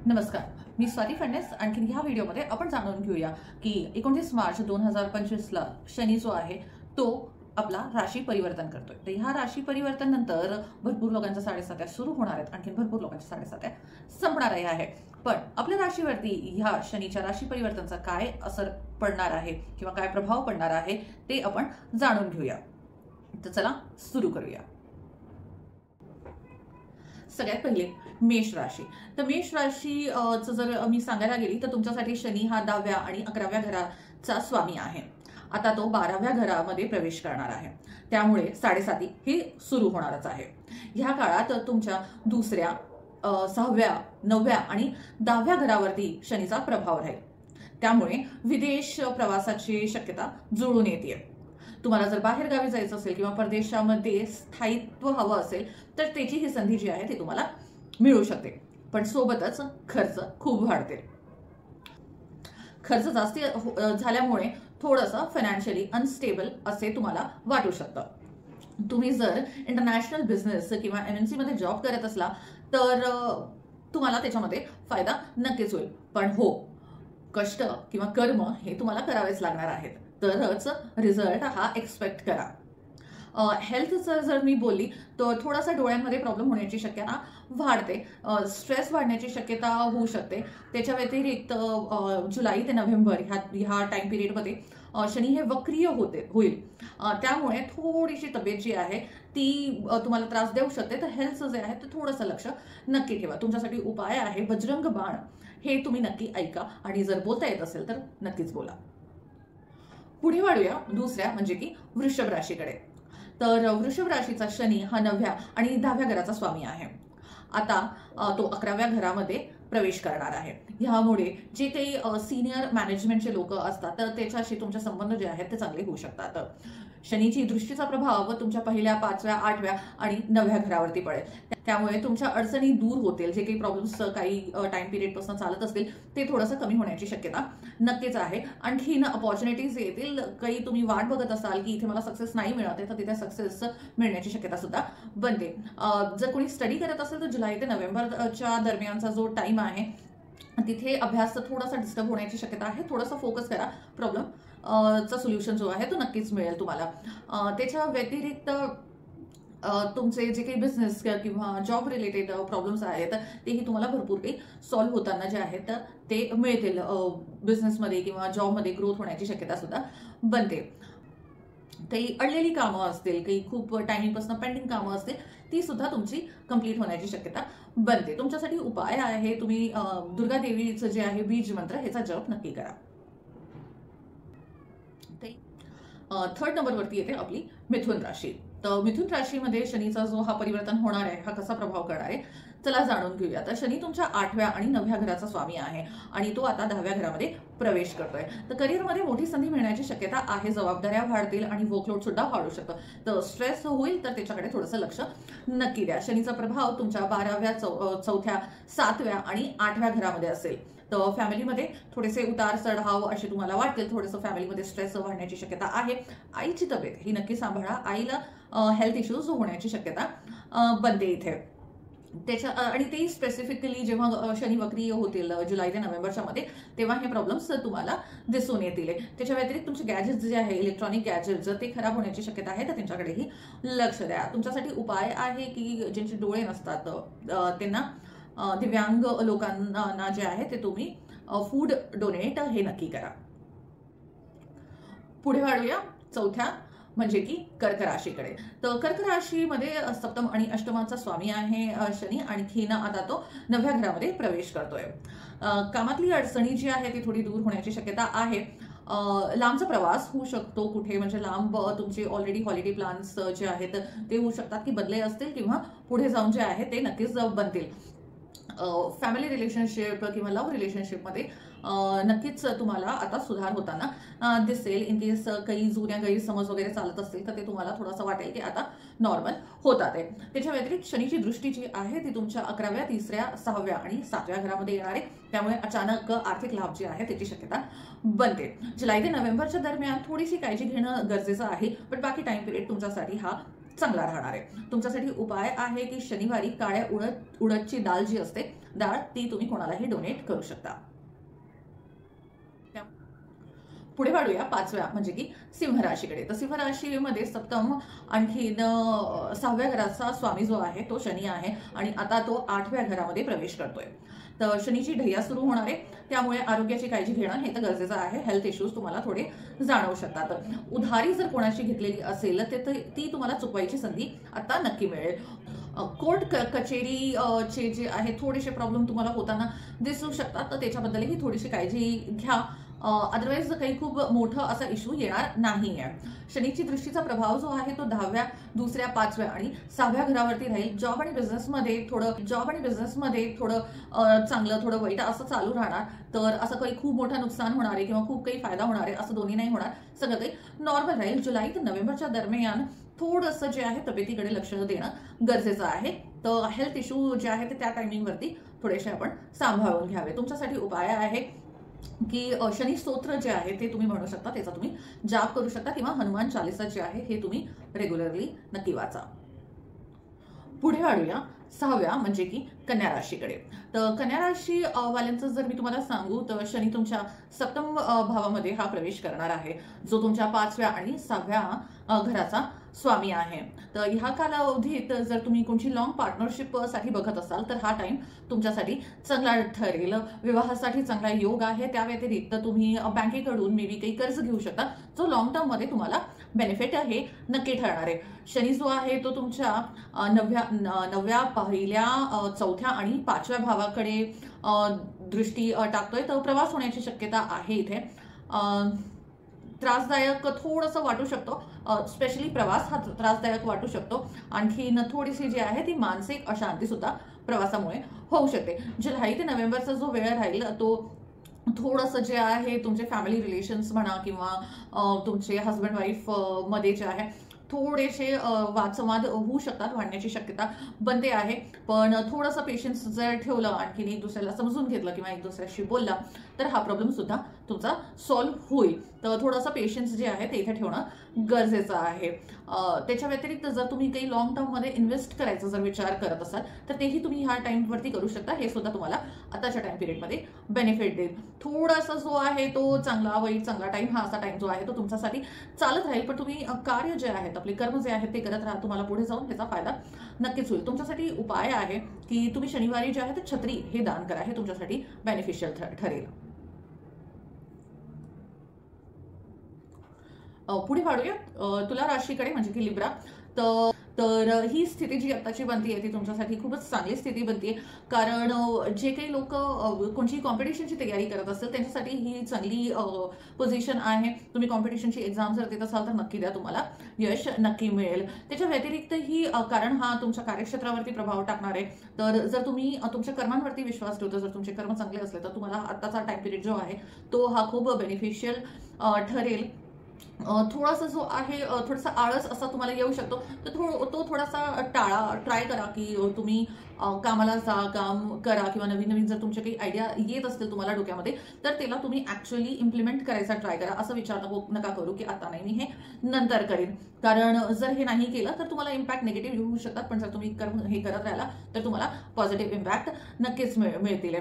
नमस्कार, मी स्वाती फडणवीस। आणखीन ह्या व्हिडिओमध्ये आपण जाणून घेऊया की 29 मार्च 2025 ला शनी जो आहे तो आपला राशी परिवर्तन करतोय। तर ह्या राशी परिवर्तन नंतर भरपूर लोकांच्या 7.5 सुरू होणार आहेत, आणखीन भरपूर लोकांच्या 7.5 संपणार आहे। पण आपल्या राशीवरती ह्या शनीच्या राशी परिवर्तनाचा काय असर पडणार आहे किंवा काय प्रभाव पडणार आहे ते आपण जाणून घेऊया। तर चला सुरू करूया। सगळ्यात पहिले मेष राशी। तर मेष राशीचं जर मी सांगायला गेली तर तुमच्यासाठी शनी हा 10व्या आणि 11व्या घराचा स्वामी आहे। आता तो 12व्या घरामध्ये प्रवेश करणार आहे, त्यामुळे 7.5 हे सुरू होणारच आहे। ह्या काळात तुमच्या दुसऱ्या, 6व्या, 9व्या आणि 10व्या घरावरती शनीचा प्रभाव राहील, त्यामुळे विदेश प्रवासाची शक्यता जुळून येते। तुम्हाला जर बाहेर गावी जायचं असेल किंवा परदेशामध्ये स्थायित्व हवं असेल तर त्याची ही संधी जी आहे ती तुम्हाला मिळू शकते। पण सोबतच खर्च खूप वाढते। खर्च जास्त झाल्यामुळे थोडंसं फायनान्शियली अनस्टेबल असे तुम्हाला वाटू शकतं। तुम्ही जर इंटरनॅशनल बिझनेस किंवा MNC मध्ये जॉब करत असला तर तुम्हाला त्याच्यामध्ये फायदा नक्कीच होईल। पण हो, कष्ट किंवा कर्म हे तुम्हाला करावेच लागणार आहेत, तरच रिझल्ट हा एक्सपेक्ट करा। हेल्थचं जर मी बोलली तर थोडासा डोळ्यांमध्ये प्रॉब्लेम होण्याची शक्यता वाढते, स्ट्रेस वाढण्याची शक्यता होऊ शकते। त्याच्या व्यतिरिक्त जुलै ते नोव्हेंबर ह्या टाइम पिरियडमध्ये शनी हे वक्रीय होईल, त्यामुळे थोडीशी तब्येत जी आहे ती तुम्हाला त्रास देऊ शकते। तर हेल्थचं जे आहे ते थोडंसं लक्ष नक्की ठेवा। तुमच्यासाठी उपाय आहे बजरंग बाण, हे तुम्ही नक्की ऐका आणि जर बोलता येत असेल तर नक्कीच बोला। पुढे वाढूया दुसऱ्या म्हणजे की वृषभ राशीकडे। तर वृषभ राशीचा शनी हा 9व्या आणि 10व्या घराचा स्वामी आहे। आता तो 11व्या घरामध्ये प्रवेश करणार आहे। ह्यामुळे जे काही सिनियर मॅनेजमेंटचे लोक असतात तर त्याच्याशी तुमचे संबंध जे आहेत ते चांगले होऊ शकतात। शनीची दृष्टीचा प्रभाव तुमच्या पहिल्या, 5व्या, 8व्या आणि 9व्या घरावरती पडेल, त्यामुळे तुमच्या अडचणी दूर होतील। जे काही प्रॉब्लेम्स काही टाइम पिरियड पासून चालत असतील ते थोडंसं कमी होण्याची शक्यता नक्कीच आहे। आणखीन अपॉर्च्युनिटीज येतील, काही तुम्ही वाट बघत असाल की इथे मला सक्सेस नाही मिळत आहे तर तिथे सक्सेस मिळण्याची शक्यता सुद्धा बनते। जर कोणी स्टडी करत असेल तर जुलै ते नोव्हेंबरच्या दरम्यानचा जो टाइम आहे तिथे अभ्यास थोडासा डिस्टर्ब होण्याची शक्यता आहे। थोडासा फोकस करा, प्रॉब्लेम चा सोल्युशन जो आहे तो नक्कीच मिळेल तुम्हाला। त्याच्या व्यतिरिक्त तुमचे जे काही बिझनेस किंवा जॉब रिलेटेड प्रॉब्लेम्स आहेत तेही तुम्हाला भरपूर काही सॉल्व्ह होताना जे आहेत ते मिळतील। बिझनेसमध्ये किंवा जॉबमध्ये ग्रोथ होण्याची शक्यता सुद्धा बनते। काही अडलेली कामं असतील, काही खूप टायमिंगपासून पेंडिंग कामं असतील, ती सुद्धा तुमची कंप्लीट होण्याची शक्यता बनते। तुमच्यासाठी उपाय आहे तुम्ही दुर्गा देवीचं जे आहे बीज मंत्र ह्याचा जप नक्की करा। थर्ड नंबरवरती येते आपली मिथुन राशी। तर मिथुन राशीमध्ये शनीचा जो हा परिवर्तन होणार आहे हा कसा प्रभाव करणार आहे चला जाणून घेऊया। तर शनी तुमच्या 8व्या आणि 9व्या घराचा स्वामी आहे आणि तो आता 10व्या घरामध्ये प्रवेश करतोय। तर करिअरमध्ये मोठी संधी मिळण्याची शक्यता आहे, जबाबदाऱ्या वाढतील आणि वर्कलोड सुद्धा वाढू शकतो। तर स्ट्रेस होईल तर त्याच्याकडे थोडंसं लक्ष नक्की द्या। शनीचा प्रभाव तुमच्या 12व्या, 4थ्या, 7व्या आणि 8व्या घरामध्ये असेल। तर फॅमिलीमध्ये थोडेसे उतार चढाव असे तुम्हाला वाटतील, थोडंसं फॅमिलीमध्ये स्ट्रेस वाढण्याची शक्यता आहे। आईची तब्येत ही नक्की सांभाळा, आईला हेल्थ इश्यूज होण्याची शक्यता बनते इथे। त्याच्या आणि ते स्पेसिफिकली जेव्हा शनी वक्रीय होतील जुलै ते नोव्हेंबरच्या मध्ये, तेव्हा हे प्रॉब्लेम्स तुम्हाला दिसून येतील। त्याच्या व्यतिरिक्त तुमचे गॅजेट्स जे आहे, इलेक्ट्रॉनिक गॅजेट्स ते खराब होण्याची शक्यता आहे, तर त्यांच्याकडेही लक्ष द्या। तुमच्यासाठी उपाय आहे की ज्यांचे डोळे नसतात त्यांना, दिव्यांग लोकांना जे आहे ते तुम्ही फूड डोनेट हे नक्की करा। पुढे वाढूया चौथ्या म्हणजे की कर्क राशीकडे। तर कर्क राशीमध्ये सप्तम आणि अष्टमाचा स्वामी आहे शनी, आणखीन आता तो 9व्या घरामध्ये प्रवेश करतोय। कामातली अडचणी जी आहे ती थोडी दूर होण्याची शक्यता आहे। लांबचा प्रवास होऊ शकतो कुठे, म्हणजे लांब तुमचे ऑलरेडी हॉलिडे प्लॅन्स जे आहेत ते होऊ शकतात की बदले असतील किंवा पुढे जाऊन जे आहे ते नक्कीच बनतील। फॅमिली रिलेशनशिप किंवा लव्ह रिलेशनशिपमध्ये नक्कीच तुम्हाला आता सुधार होताना दिसेल। इन केस काही जुन्या गैरसमज वगैरे चालत असतील तर ते तुम्हाला थोडंसं वाटेल की आता नॉर्मल होतात आहे। त्याच्या व्यतिरिक्त शनीची दृष्टी जी आहे ती तुमच्या 11व्या, 3ऱ्या, 6व्या आणि 7व्या घरामध्ये येणार आहे, त्यामुळे अचानक आर्थिक लाभ जे आहे त्याची शक्यता बनते। जुलै ते नोव्हेंबरच्या दरम्यान थोडीशी काळजी घेणं गरजेचं आहे, पण बाकी टाइम पिरियड तुमच्यासाठी हा चांगला राहणार आहे। तुमच्यासाठी उपाय आहे की शनिवारी काळ्या उडदची डाळ जी असते डाळ ती तुम्ही कोणालाही डोनेट करू शकता। पुढे वाढूया 5व्या म्हणजे की सिंह राशीकडे। तर सिंह राशीमध्ये सप्तम आणखीन 6व्या घराचा स्वामी जो आहे तो शनी आहे आणि आता तो 8व्या घरामध्ये प्रवेश करतोय। तर शनीची ढैया सुरू होणार आहे, त्यामुळे आरोग्याची काळजी घेणं हे तर गरजेचं आहे। हेल्थ इश्यूज तुम्हाला थोडे जाणवू शकतात। उधारी जर कोणाची घेतलेली असेल तर ती तुम्हाला चुकवायची संधी आता नक्की मिळेल। कोर्ट कचेरी चे जे आहे थोडेसे प्रॉब्लेम तुम्हाला होताना दिसू शकतात, तर त्याच्याबद्दलही थोडीशी काळजी घ्या। अदरवाईज काही खूप मोठं असा इश्यू येणार नाही आहे। शनीची दृष्टीचा प्रभाव जो आहे तो 10व्या, 2ऱ्या, 5व्या आणि 6व्या घरावरती राहील। जॉब आणि बिझनेसमध्ये थोडं चांगलं थोडं वाईट असं चालू राहणार। तर असं काही खूप मोठं नुकसान होणार आहे किंवा खूप काही फायदा होणार आहे असं दोन्ही नाही होणार, सगळं काही नॉर्मल राहील। जुलै ते नोव्हेंबरच्या दरम्यान थोडंसं जे आहे तब्येतीकडे लक्ष देणं गरजेचं आहे। तर हेल्थ इश्यू जे आहे ते त्या टायमिंगवरती थोडेसे आपण सांभाळून घ्यावे। तुमच्यासाठी उपाय आहे की शनी स्तोत्र जे आहे ते तुम्ही म्हणू शकता, त्याचा तुम्ही जाप करू शकता किंवा हनुमान चालीसा जे आहे हे तुम्ही रेग्युलरली नक्की वाचा। पुढे वाढूया 6व्या म्हणजे की कन्या राशीकडे। तर कन्या राशी वाल्यांचं जर मी तुम्हाला सांगू तर शनी तुमच्या सप्तम भावामध्ये हा प्रवेश करणार आहे, जो तुमच्या 5व्या आणि 6व्या घराचा स्वामी आहे। तर ह्या कालावधीत जर तुम्ही कोणती लॉंग पार्टनरशिप साठी बघत असाल तर हा टाइम तुमच्यासाठी चांगला ठरेल। विवाहासाठी चांगला योग आहे। त्या व्यतिरिक्त तुम्ही बँकेकडून मे बी काही कर्ज घेऊ शकता, जो लॉंग टर्म मध्ये तुम्हाला बेनिफिट आहे नक्की ठरणार आहे। शनी जो आहे तो तुमच्या 9व्या, 1ल्या, 4थ्या आणि 5व्या भावाकडे दृष्टी टाकतोय, तर प्रवास होण्याची शक्यता आहे इथे। त्रासदायक थोडंसं वाटू शकतो, स्पेशली प्रवास हा त्रासदायक वाटू शकतो। आणखीन थोडीशी जी आहे ती मानसिक अशांती सुद्धा प्रवासामुळे होऊ शकते। जुलै ते नोव्हेंबरचा जो वेळ राहील तो थोडंसं जे आहे तुमचे फॅमिली रिलेशन्स म्हणा किंवा तुमचे हस्बंड वाईफ मध्ये जे आहे थोडेसे वादसंवाद होऊ शकतात, वाढण्याची शक्यता बनते आहे। पण थोडंसं पेशन्स जर ठेवलं, आणखीन एक दुसऱ्याला समजून घेतलं किंवा एक दुसऱ्याशी बोलला तर हा प्रॉब्लेम सुद्धा तुमचा सॉल्व्ह होईल। तर थोडंसं पेशन्स जे आहे ते इथे ठेवणं गरजेचं आहे। त्याच्या व्यतिरिक्त जर तुम्ही काही लॉंग टर्म मध्ये इन्व्हेस्ट करायचा जर विचार करत असाल तर तेही तुम्ही ह्या टाइमवरती करू शकता। हे सुद्धा तुम्हाला आताच्या टाइम पिरियडमध्ये बेनिफिट देईल। थोडासा जो आहे तो चांगला टाइम हा असा टाइम जो आहे तो तुमच्यासाठी चालत राहील, पण तुम्ही कार्य जे आहेत आपले कर्म जे आहेत ते करत राहा, तुम्हाला पुढे जाऊन ह्याचा फायदा नक्कीच होईल। तुमच्यासाठी उपाय आहे की तुम्ही शनिवारी जे आहे ते छत्री हे दान करा, हे तुमच्यासाठी बेनिफिशियल ठरेल। पुढे वाढूया तुला राशीकडे म्हणजे की लिब्रा। तर ही स्थिती जी आताची बनतीये ती तुमच्यासाठी खूपच चांगली स्थिती बनतीये, कारण जे काही लोक कोणती कॉम्पिटिशनची तयारी करत असेल त्यांच्यासाठी ही चांगली पोझिशन आहे। तुम्ही कॉम्पिटिशनची एक्झाम जर देत असाल तर नक्की द्या, तुम्हाला यश नक्की मिळेल। त्याच्या व्यतिरिक्त ही कारण हा तुमच्या कार्यक्षेत्रावरती प्रभाव टाकणार आहे। तर जर तुम्ही तुमच्या कर्मांवरती विश्वास ठेवता, जर तुमचे कर्म चांगले असले तर तुम्हाला आताचा टाइम पिरियड जो आहे तो हा खूप बेनिफिशियल ठरेल। थोडासा जो आहे थोडासा आळस असा तुम्हाला येऊ शकतो, तर तो थोडासा ट्राय करा की तुम्ही कामाला जा, काम करा किंवा नवीन जर तुमचे काही आयडिया येत असतील तुम्हाला डोक्यामध्ये तर त्याला तुम्ही ऍक्च्युअली इम्प्लिमेंट करायचा ट्राय करा। असं विचार नका करू की आता नाही मी हे नंतर करेन, कारण जर हे नाही केलं तर तुम्हाला इम्पॅक्ट निगेटिव्ह येऊ शकतात, पण जर तुम्ही हे करत राहिला तर तुम्हाला पॉझिटिव्ह इम्पॅक्ट नक्कीच मिळतील।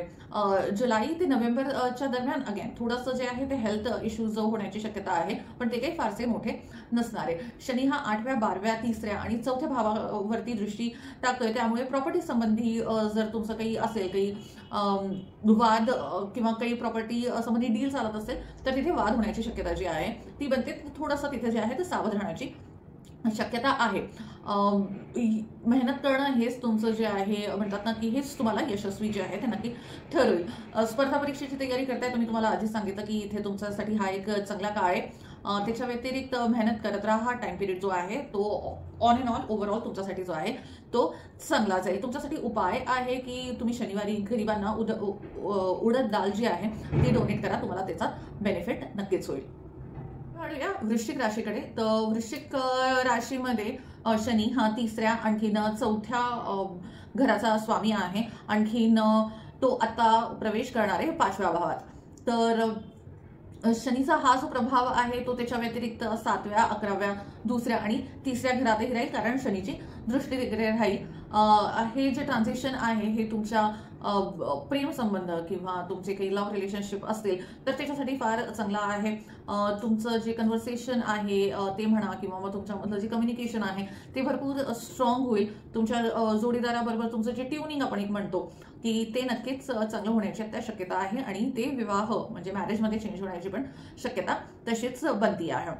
जुलै ते नोव्हेंबरच्या दरम्यान अगेन थोडंसं जे आहे ते हेल्थ इश्यूज होण्याची शक्यता आहे, पण ते काही फारसे मोठे नसणार आहे। शनी हा 8व्या, 12व्या, 3ऱ्या आणि 4थ्या भावावरती दृष्टी टाकतोय, त्यामुळे प्रॉपर्टी संबंधी जर तुमचं काही असेल काही वाद किंवा काही प्रॉपर्टी संबंधी डील चालत असेल तर तिथे वाद होण्याची शक्यता जी आहे ती बनते। थोडंसं तिथे जे आहे ते सावध राहण्याची शक्यता आहे। मेहनत करणं हेच तुमचं जे आहे म्हणतात ना की हेच तुम्हाला यशस्वी जे आहे ते नक्की ठरवेल। स्पर्धा परीक्षेची तयारी करताय तुम्ही, तुम्हाला आधी सांगितलं की इथे तुमच्यासाठी हा एक चांगला काळ आहे। त्याच्या व्यतिरिक्त मेहनत करत राहा। हा टाइम पिरियड जो आहे तो ऑन अँड ऑल ओव्हरऑल तुमच्यासाठी जो आहे तो चांगला जाईल। तुमच्यासाठी उपाय आहे की तुम्ही शनिवारी गरिबांना उडद डाळ जी आहे ती डोनेट करा, तुम्हाला त्याचा बेनिफिट नक्कीच होईल। वृश्चिक राशीकडे। तर वृश्चिक राशीमध्ये शनी हा 3ऱ्या आणखीन 4थ्या घराचा स्वामी आहे, आणखीन तो आता प्रवेश करणार आहे 5व्या भावात। तर शनीचा हा जो प्रभाव आहे तो त्याच्या व्यतिरिक्त 7व्या 11व्या 2ऱ्या आणि 3ऱ्या घरातही राहील, कारण शनीची दृष्टी तिकडे राहील. हे जे ट्रान्झिशन आहे हे तुमच्या प्रेम संबंध किंवा तुमचे काही लव्ह रिलेशनशिप असतील तर त्याच्यासाठी फार चांगला आहे. तुमचं जे कन्व्हर्सेशन आहे ते म्हणा किंवा मग तुमच्यामधलं जे कम्युनिकेशन आहे ते भरपूर स्ट्रॉंग होईल. तुमच्या जोडीदाराबरोबर तुमचं जे ट्युनिंग आपण एक म्हणतो की ते नक्कीच चांगलं होण्याची आता शक्यता आहे आणि ते विवाह म्हणजे मॅरेजमध्ये चेंज होण्याची पण शक्यता तशीच बनती आहे.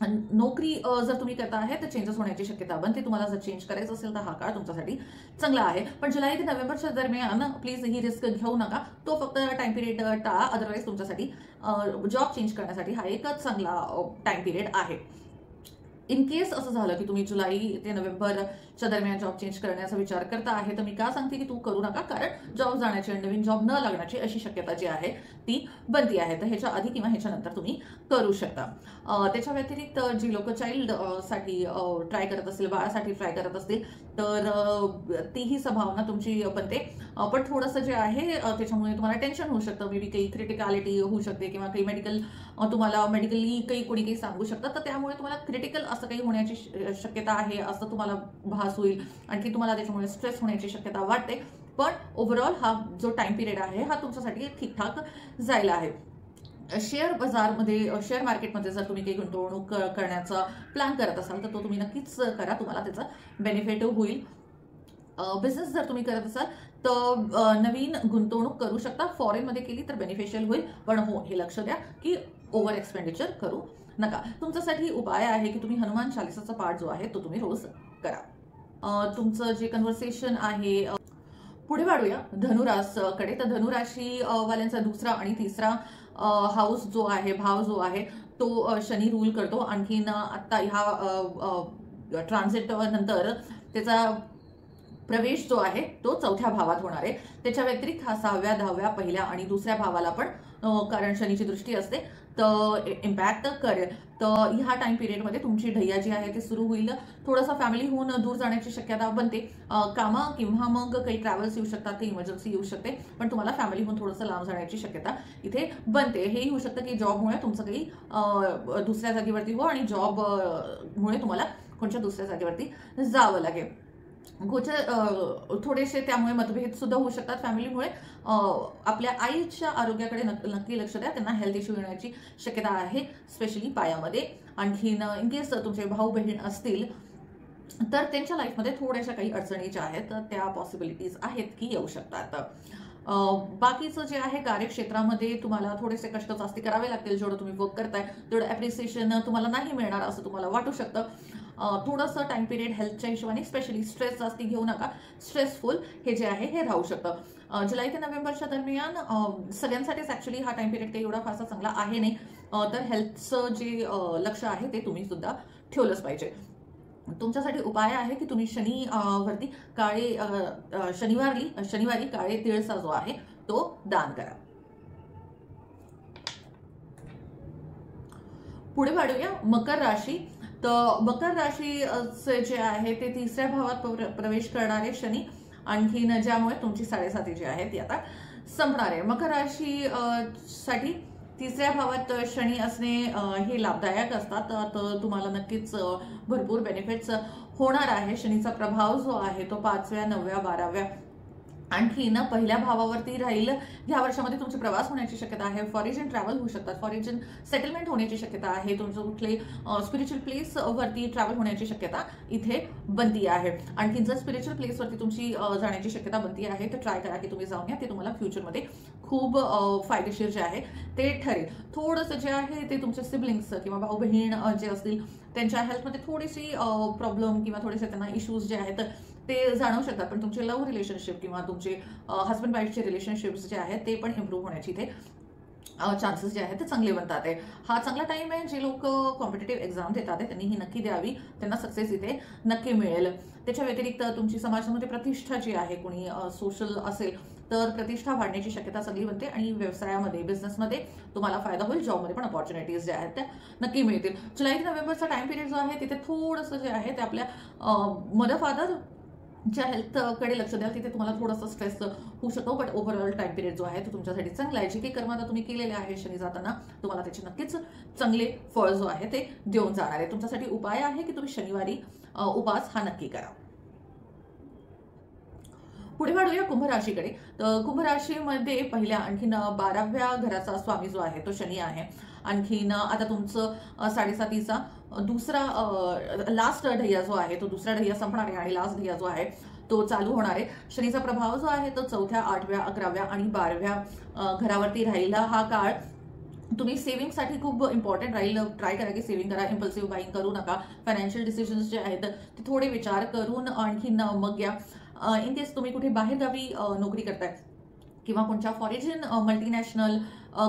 नोकरी जर तुम्ही करता आहे तर चेंजेस होण्याची शक्यता बनते. तुम्हाला जर चेंज करायचं असेल तर हा काळ तुमच्यासाठी चांगला आहे. पण जुलै ते नोव्हेंबरच्या दरम्यान प्लीज ही रिस्क घेऊ नका. तो फक्त टाइम पिरियड टाळा. अदरवाईज तुमच्यासाठी जॉब चेंज करण्यासाठी हा एकच चांगला टाइम पिरियड आहे. इन केस असं झालं की तुम्ही जुलै ते नोव्हेंबरच्या दरम्यान जॉब चेंज करण्याचा विचार करता आहे तर मी का सांगते की तू करू नका, कारण जॉब जाण्याची आणि नवीन जॉब न लागण्याची अशी शक्यता जी आहे ती बनती आहे. तर ह्याच्या आधी किंवा ह्याच्या नंतर तुम्ही करू शकता. त्याच्या व्यतिरिक्त जी लोक चाइल्ड साठी ट्राय करत असतील, बाळासाठी ट्राय करत असतील तर तीही संभावना तुमची बनते. पण थोडंसं जे आहे त्याच्यामुळे तुम्हाला टेन्शन होऊ शकतं. मे बी काही क्रिटिकॅलिटी होऊ शकते किंवा काही तुम्हाला मेडिकली काही सांगू शकतात, तर त्यामुळे तुम्हाला क्रिटिकल असं काही होण्याची शक्यता आहे असं तुम्हाला भास होईल. आणखी तुम्हाला त्याच्यामुळे स्ट्रेस होण्याची शक्यता वाटते. पण ओव्हरऑल हा जो टाइम पिरियड आहे हा तुमच्यासाठी ठीकठाक जायला आहे. शेअर बाजारमध्ये, शेअर मार्केटमध्ये जर तुम्ही काही गुंतवणूक करण्याचा प्लॅन करत असाल तर तो तुम्ही नक्कीच करा. तुम्हाला त्याचा बेनिफिट होईल. बिझनेस जर तुम्ही करत असाल तर नवीन गुंतवणूक करू शकता. फॉरेनमध्ये केली तर बेनिफिशियल होईल. पण हो, हे लक्ष द्या की ओव्हर एक्सपेंडिचर करू नका. तुमच्यासाठी उपाय आहे की तुम्ही हनुमान चालिसाचा पाठ जो आहे तो तुम्ही रोज करा. तुमचं जे कन्व्हर्सेशन आहे पुढे वाढूया धनुरासकडे. तर धनुराशी वाल्यांचा 2रा आणि 3रा हाऊस जो आहे, भाव जो आहे तो शनी रूल करतो. आणखीन आता ह्या ट्रान्झिट नंतर त्याचा प्रवेश जो आहे तो 4थ्या भावात होणार आहे. त्याच्या व्यतिरिक्त हा 6व्या 10व्या 1ल्या आणि 2ऱ्या भावाला पण कारण शनीची दृष्टी असते तर इम्पॅक्ट करेल. तर ह्या टाइम पिरियडमध्ये तुमची ढैया जी आहे ती सुरू होईल. थोडंसं फॅमिलीहून दूर जाण्याची शक्यता बनते. कामं किंवा मग काही ट्रॅव्हल्स येऊ शकतात, काही इमर्जन्सी येऊ शकते, पण तुम्हाला फॅमिलीहून थोडंसं लांब जाण्याची शक्यता इथे बनते. हेही होऊ शकतं की जॉबमुळे तुमचं काही दुसऱ्या जागेवरती हो आणि जॉबमुळे तुम्हाला कोणत्या दुसऱ्या जागेवरती जावं लागेल. थोडेसे त्यामुळे मतभेद सुद्धा होऊ शकतात फॅमिलीमुळे. आपल्या आईच्या आरोग्याकडे नक्की लक्ष द्या. त्यांना हेल्थ इश्यू येण्याची शक्यता आहे, स्पेशली पायामध्ये. आणखीन इन केस तुमचे भाऊ बहीण असतील तर त्यांच्या लाईफमध्ये थोड्याशा काही अडचणी ज्या आहेत त्या पॉसिबिलिटीज आहेत की येऊ शकतात. बाकीचं जे आहे कार्यक्षेत्रामध्ये तुम्हाला थोडेसे कष्ट जास्ती करावे लागतील. जेवढं तुम्ही वर्क करताय तेवढं ॲप्रिसिएशन तुम्हाला नाही मिळणार असं तुम्हाला वाटू शकतं. थोडंसं टाइम पिरियड हेल्थच्या हिशोबाने स्पेशली स्ट्रेस जास्ती घेऊ नका. स्ट्रेसफुल हे जे आहे हे राहू शकतं. जुलै ते नोव्हेंबरच्या दरम्यान सगळ्यांसाठीच ऍक्च्युली हा टाइम पिरियड काही एवढा फारसा चांगला आहे नाही. तर हेल्थचं जे लक्ष आहे ते तुम्ही सुद्धा ठेवलंच पाहिजे. तुमच्यासाठी उपाय आहे की तुम्ही शनिवारी काळे तिळसा जो आहे तो दान करा. पुढे वाढूया मकर राशी. तर मकर राशीचे जे आहे ते 3ऱ्या भावात प्रवेश करणारे शनी, आणखीन ज्यामुळे तुमची 7.5 जी आहे ती आता संपणार आहे. मकर राशी साठी 3ऱ्या भावात शनी असणे हे लाभदायक असतात. तर तुम्हाला नक्कीच भरपूर बेनिफिट्स होणार आहे. शनीचा प्रभाव जो आहे तो 5व्या 9व्या 12व्या आणखीन 1ल्या भावावरती राहील. ह्या वर्षामध्ये तुमचे प्रवास होण्याची शक्यता आहे. फॉरेन ट्रॅव्हल होऊ शकतात. फॉरेन सेटलमेंट होण्याची शक्यता आहे. तुमचं कुठले स्पिरिच्युअल प्लेस वरती ट्रॅव्हल होण्याची शक्यता इथे बनती आहे. आणखीन जर स्पिरिच्युअल प्लेस वरती तुमची जाण्याची शक्यता बनती आहे तर ट्राय करा की तुम्ही जाऊन या. ते तुम्हाला फ्युचरमध्ये खूप फायदेशीर जे आहे ते ठरेल. थोडंसं जे आहे ते तुमचे सिबलिंग्स किंवा भाऊ बहीण जे असतील त्यांच्या हेल्थमध्ये थोडीशी प्रॉब्लेम किंवा थोडेसे त्यांना इश्यूज जे आहेत ते जाणवू शकतात. पण तुमचे लव्ह रिलेशनशिप किंवा तुमचे हस्बंड वाईफचे रिलेशनशिप्स जे आहेत ते पण इम्प्रूव्ह होण्याची इथे चान्सेस जे आहेत ते चांगले बनतात. हा चांगला टाइम आहे. जे लोक कॉम्पिटेटिव्ह एक्झाम देतात त्यांनी ही नक्की द्यावी. त्यांना सक्सेस इथे नक्की मिळेल. त्याच्या व्यतिरिक्त तुमची समाजामध्ये प्रतिष्ठा जी आहे, कोणी सोशल असेल तर प्रतिष्ठा वाढण्याची शक्यता चांगली बनते. आणि व्यवसायामध्ये बिझनेसमध्ये तुम्हाला फायदा होईल. जॉबमध्ये पण अपॉर्च्युनिटीज ज्या आहेत त्या नक्की मिळतील. जुलै ते नोव्हेंबरचा टाइम पिरियड जो आहे तिथे थोडंसं जे आहे ते आपल्या मदर फादर ज्या हेल्थकडे लक्ष द्याल तिथे तुम्हाला थोडासा स्ट्रेस होऊ शकतो, बट ओव्हरऑल टाइम पिरियड जो आहे तो तुमच्यासाठी चांगला आहे. जे काही कर्म आता तुम्ही केलेले आहे शनी जाताना तुम्हाला त्याचे नक्कीच चांगले फळ जो आहे ते देऊन जाणार आहे. तुमच्यासाठी उपाय आहे की तुम्ही शनिवारी उपास हा नक्की करा. पुढे वाढूया कुंभ राशीकडे. तर कुंभ राशीमध्ये पहिल्या आणखीन 12व्या घराचा स्वामी जो आहे तो शनी आहे. आणखीन आता तुमचं 7.5चा दुसरा लास्ट ढैया जो आहे तो दुसरा ढैया संपणार आहे आणि लास्ट ढैया जो आहे तो चालू होणार आहे. शनीचा प्रभाव जो आहे तो 4थ्या, 8व्या, 11व्या आणि 12व्या घरावरती राहिला. हा काळ तुम्ही सेव्हिंगसाठी खूप इम्पॉर्टंट राहील. ट्राय करा की सेव्हिंग करा, इम्पल्सिव्ह बाईंग करू नका. फायनान्शियल डिसिजन्स जे आहेत ते थोडे विचार करून आणखीन मग घ्या. इन केस तुम्ही कुठे बाहेरगावी नोकरी करताय किंवा कोणत्या फॉरेन मल्टीनॅशनल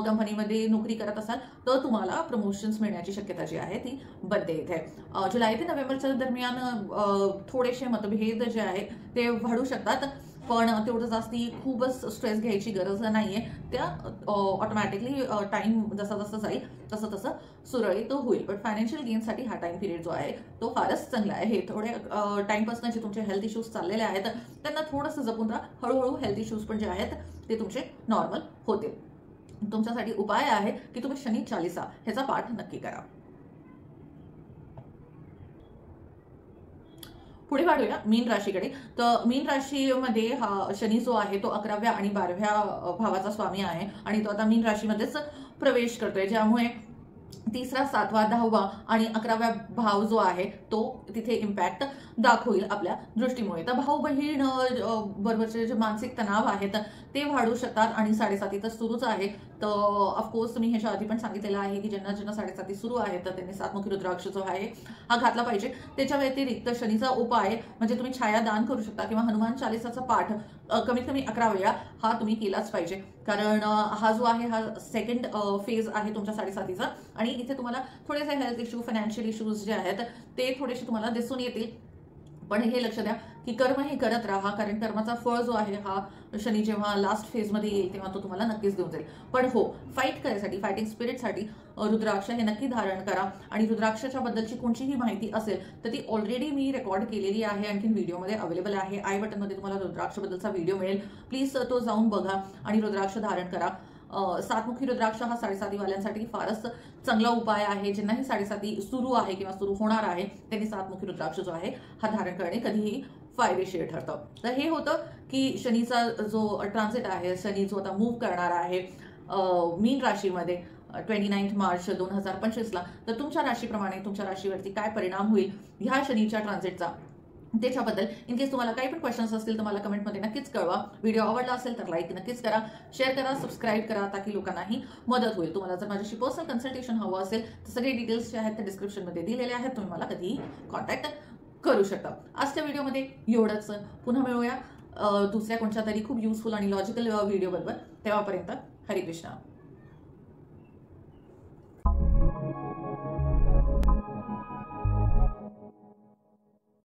कंपनीमध्ये नोकरी करत असाल तर तुम्हाला प्रमोशन्स मिळण्याची शक्यता जी आहे ती बनते इथे. जुलै ते नोव्हेंबरच्या दरम्यान थोडेसे मतभेद जे आहे ते वाढू शकतात, पण तेवढं जास्ती खूपच स्ट्रेस घ्यायची गरज नाहीये. त्या ऑटोमॅटिकली टाइम जसा जसा जाईल तसं तसं सुरळीत होईल. पण फायनान्शियल गेनसाठी हा टाइम पिरियड जो आहे तो फारच चांगला आहे. थोडे टाइमपासून जे तुमचे हेल्थ इश्यूज चाललेले आहेत त्यांना थोडंसं जपून राहा. हळूहळू हेल्थ इश्यूज पण जे आहेत ते तुमचे नॉर्मल होतील. तुमच्यासाठी उपाय आहे की तुम्ही शनी चालीसा ह्याचा पाठ नक्की करा. पुढे वाढूया मीन राशीकडे. तर मीन राशीमध्ये हा शनी जो आहे तो 11व्या आणि 12व्या भावाचा स्वामी आहे आणि तो आता मीन राशीमध्येच प्रवेश करतोय, ज्यामुळे 3रा, 7वा, 10वा आणि 11व्या भाव जो आहे तो तिथे इम्पॅक्ट दाखवईल आपल्या दृष्टीमुळे. तर भाऊ बहीण बरोबरचे जे मानसिक तणाव आहेत ते वाढू शकतात आणि 7.5 तर सुरूच आहे. तर ऑफकोर्स तुम्ही ह्याच्या आधी पण सांगितलेलं आहे की ज्यांना 7.5 सुरू आहे तर त्यांनी 7मुखी रुद्राक्ष जो आहे हा घातला पाहिजे. त्याच्या व्यतिरिक्त शनीचा उपाय म्हणजे तुम्ही छाया दान करू शकता किंवा हनुमान चालिसाचा पाठ कमीत कमी 11 वेळा हा तुम्ही केलाच पाहिजे, कारण हा जो आहे हा सेकंड फेज आहे तुमच्या 7.5चा आणि इथे तुम्हाला थोडेसे हेल्थ इश्यू, फायनान्शियल इश्यूज जे आहेत ते थोडेसे तुम्हाला दिसून येतील. पण हे लक्ष द्या की कर्म हे करत राहा, कारण कर्माचा फळ जो आहे हा शनी जेव्हा लास्ट फेजमध्ये येईल तेव्हा तो तुम्हाला नक्कीच देऊन जाईल. पण हो, फाईट करायसाठी, फायटिंग स्पिरिटसाठी रुद्राक्ष हे नक्की धारण करा. आणि रुद्राक्षाच्या बद्दलची कोणतीही माहिती असेल तर ती ऑलरेडी मी रेकॉर्ड केलेली आहे, आणखी व्हिडिओमध्ये अवेलेबल आहे. आय बटनमध्ये तुम्हाला रुद्राक्षबद्दलचा व्हिडिओ मिळेल, प्लीज तो जाऊन बघा आणि रुद्राक्ष धारण करा. 7मुखी रुद्राक्ष हा 7.5 वाल्यांसाठी फारच चांगला उपाय आहे. ज्यांनाही 7.5 सुरू आहे किंवा सुरू होणार आहे त्यांनी 7मुखी रुद्राक्ष जो आहे हा धारण करणे कधीही फायदेशीर ठरतं. तर हे होतं की शनीचा जो ट्रान्झिट आहे, शनी जो आता मूव्ह करणार आहे मीन राशीमध्ये 29 मार्च 2025ला, तर तुमच्या राशीप्रमाणे तुमच्या राशीवरती काय परिणाम होईल ह्या शनीच्या ट्रान्झिटचा त्याच्याबद्दल इन केस तुम्हाला काही पण क्वेश्चन्स असतील तर मला कमेंटमध्ये नक्कीच कळवा. व्हिडिओ आवडला असेल तर लाईक नक्कीच करा, शेअर करा, सबस्क्राईब करा ताकी लोकांनाही मदत होईल. तुम्हाला जर माझ्याशी पर्सनल कन्सल्टेशन हवं असेल तर सगळे डिटेल्स जे आहेत ते डिस्क्रिप्शनमध्ये दिलेले आहेत, तुम्ही मला कधीही कॉन्टॅक्ट करू शकता. आजच्या व्हिडिओमध्ये एवढंच. पुन्हा मिळूया दुसऱ्या कोणत्या तरी खूप युजफुल आणि लॉजिकल व्हिडिओ बरोबर. तेव्हापर्यंत हरे कृष्णा.